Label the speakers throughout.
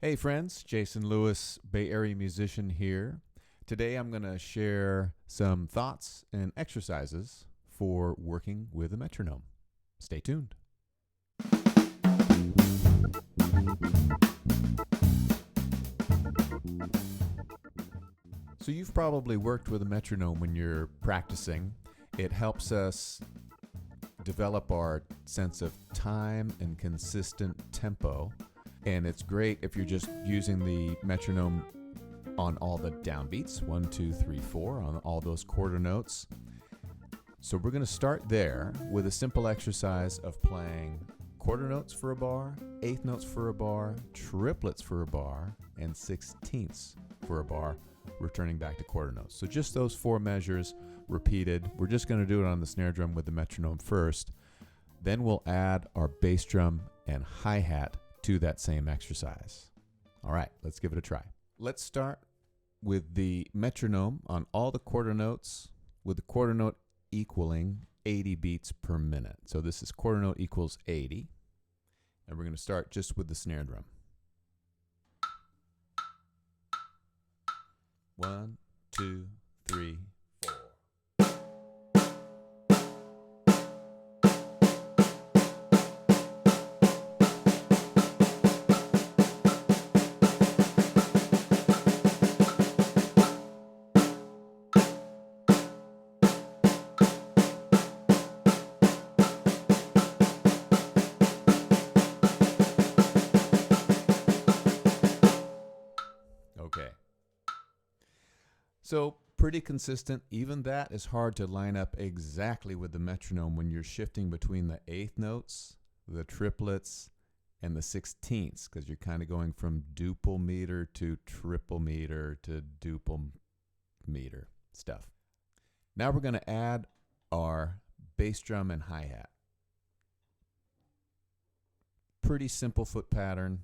Speaker 1: Hey friends, Jason Lewis, Bay Area musician here. Today I'm going to share some thoughts and exercises for working with a metronome. Stay tuned. So you've probably worked with a metronome when you're practicing. It helps us develop our sense of time and consistent tempo. And it's great if you're just using the metronome on all the downbeats, 1, 2, 3, 4, on all those quarter notes. So we're going to start there with a simple exercise of playing quarter notes for a bar, eighth notes for a bar, triplets for a bar, and sixteenths for a bar, returning back to quarter notes. So just those four measures repeated. We're just going to do it on the snare drum with the metronome first. Then we'll add our bass drum and hi-hat to that same exercise. All right, let's give it a try. Let's start with the metronome on all the quarter notes, with the quarter note equaling 80 beats per minute. So this is quarter note equals 80. And we're going to start just with the snare drum. 1, 2, 3, 4. Okay. So pretty consistent. Even that is hard to line up exactly with the metronome when you're shifting between the eighth notes, the triplets, and the sixteenths, because you're kind of going from duple meter to triple meter to duple meter stuff. Now we're going to add our bass drum and hi-hat. Pretty simple foot pattern.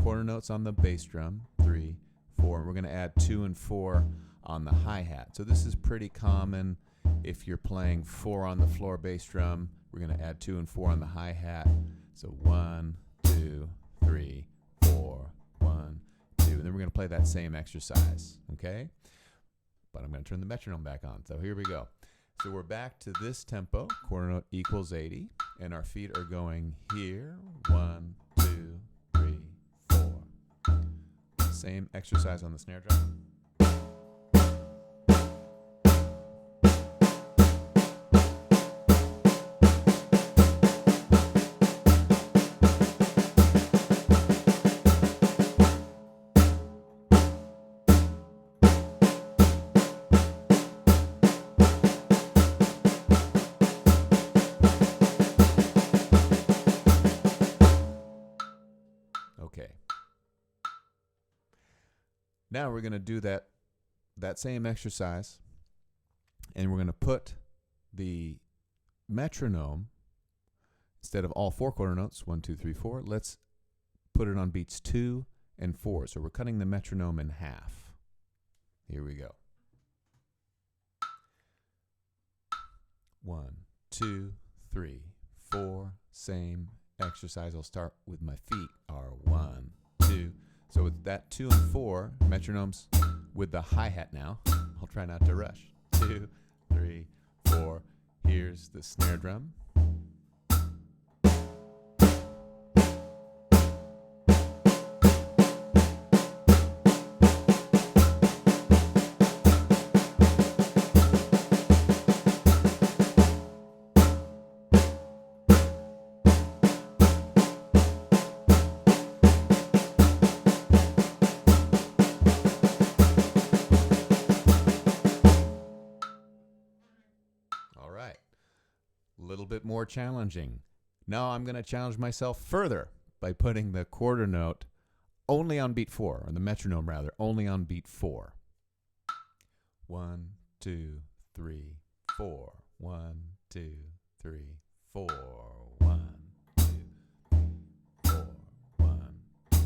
Speaker 1: Quarter notes on the bass drum, 3, 4. We're going to add 2 and 4 on the hi-hat. So this is pretty common. If you're playing 4 on the floor bass drum, we're going to add 2 and 4 on the hi-hat. So 1, 2, 3, 4, 1, 2. And then we're going to play that same exercise, okay? But I'm going to turn the metronome back on. So here we go. So we're back to this tempo. Quarter note equals 80. And our feet are going here. 1, 2, 3, 4. Same exercise on the snare drum. Okay. Now we're going to do that same exercise, and we're going to put the metronome, instead of all 4 quarter notes, 1, 2, 3, 4, let's put it on beats 2 and 4. So we're cutting the metronome in half. Here we go. 1, 2, 3, 4. Same exercise. I'll start with my feet are 1, 2. So with that 2 and 4, metronomes with the hi-hat now. I'll try not to rush. 2, 3, 4. Here's the snare drum. A little bit more challenging. Now I'm going to challenge myself further by putting the quarter note only on beat 4, or the metronome rather, only on beat 4. 1, 2, 3, 4. 1, 2, 3, 4. 1, 2, 4. 1, 2.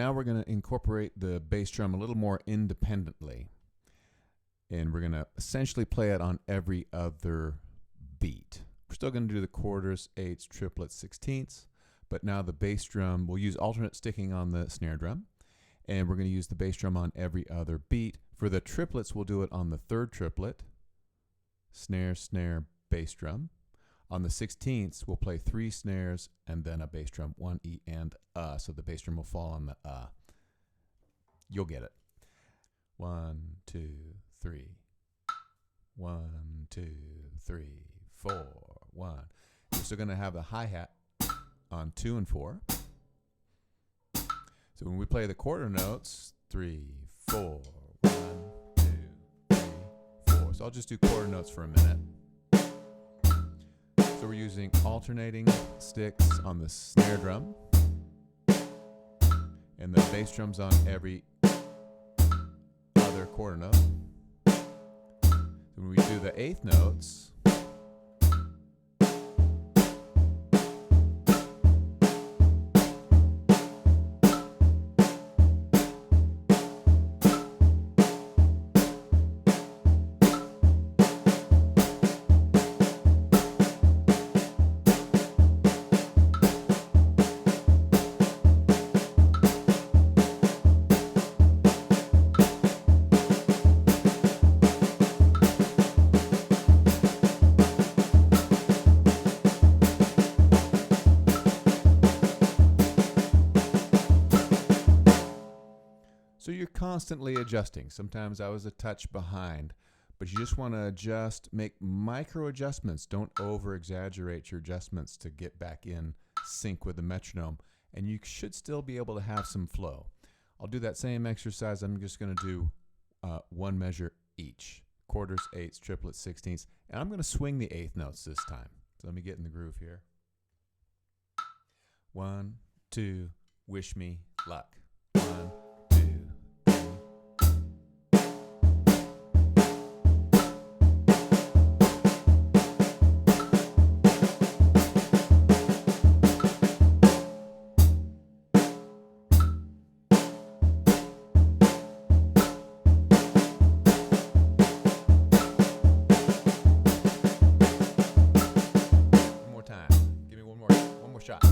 Speaker 1: now we're going to incorporate the bass drum a little more independently. And we're going to essentially play it on every other beat. We're still going to do the quarters, eighths, triplets, sixteenths, but now the bass drum, we'll use alternate sticking on the snare drum, and we're going to use the bass drum on every other beat. For the triplets, we'll do it on the third triplet, snare, snare, bass drum. On the sixteenths, we'll play 3 snares and then a bass drum, 1 E and so the bass drum will fall on the You'll get it. 1, 2, 3. 1, 2, 3, 4, 1. We're still going to have the hi-hat on 2 and 4. So when we play the quarter notes, 3, 4, 1, 2, 3, 4. So I'll just do quarter notes for a minute. So we're using alternating sticks on the snare drum, and the bass drum's on every other quarter note. So when we do the eighth notes, so you're constantly adjusting. Sometimes I was a touch behind, but you just want to adjust, make micro adjustments. Don't over exaggerate your adjustments to get back in sync with the metronome, and you should still be able to have some flow. I'll do that same exercise. I'm just going to do one measure each. Quarters, eighths, triplets, sixteenths, and I'm going to swing the eighth notes this time. So let me get in the groove here. 1, 2, wish me luck. 1, 2, 3. One more time. Give me one more shot.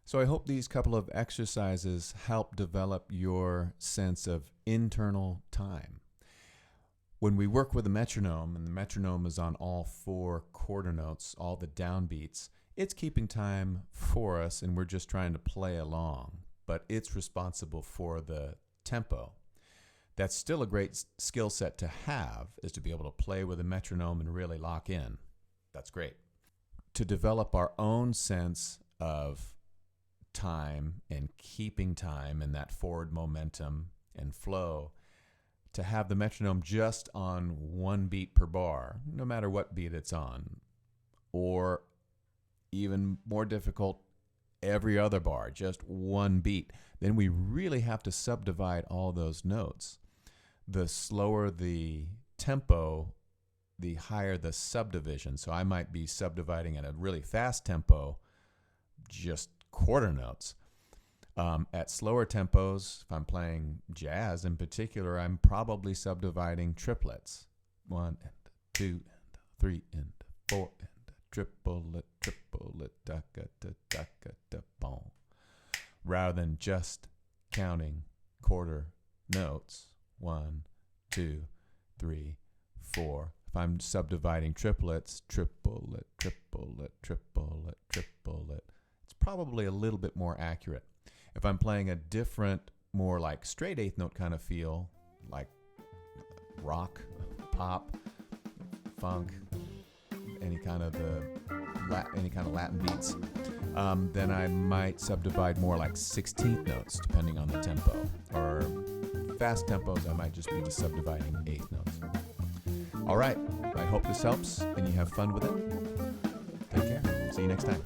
Speaker 1: So I hope these couple of exercises help develop your sense of internal time. When we work with a metronome, and the metronome is on all 4 quarter notes, all the downbeats, it's keeping time for us and we're just trying to play along, but it's responsible for the tempo. That's still a great skill set to have, is to be able to play with a metronome and really lock in. That's great. To develop our own sense of time and keeping time and that forward momentum and flow, to have the metronome just on 1 beat per bar, no matter what beat it's on, or even more difficult, every other bar, just 1 beat, then we really have to subdivide all those notes. The slower the tempo, the higher the subdivision. So I might be subdividing at a really fast tempo, just quarter notes. At slower tempos, if I'm playing jazz in particular, I'm probably subdividing triplets. 1 and 2 and 3 and 4 and triplet, da da da boom. Rather than just counting quarter notes. 1, 2, 3, 4. If I'm subdividing triplets, triplet, triplet, triplet, triplet, it's probably a little bit more accurate. If I'm playing a different, more like straight eighth note kind of feel, like rock, pop, funk, any kind of Latin beats, then I might subdivide more like 16th notes, depending on the tempo. Or fast tempos, I might just be just subdividing eighth notes. All right, I hope this helps and you have fun with it. Take care. See you next time.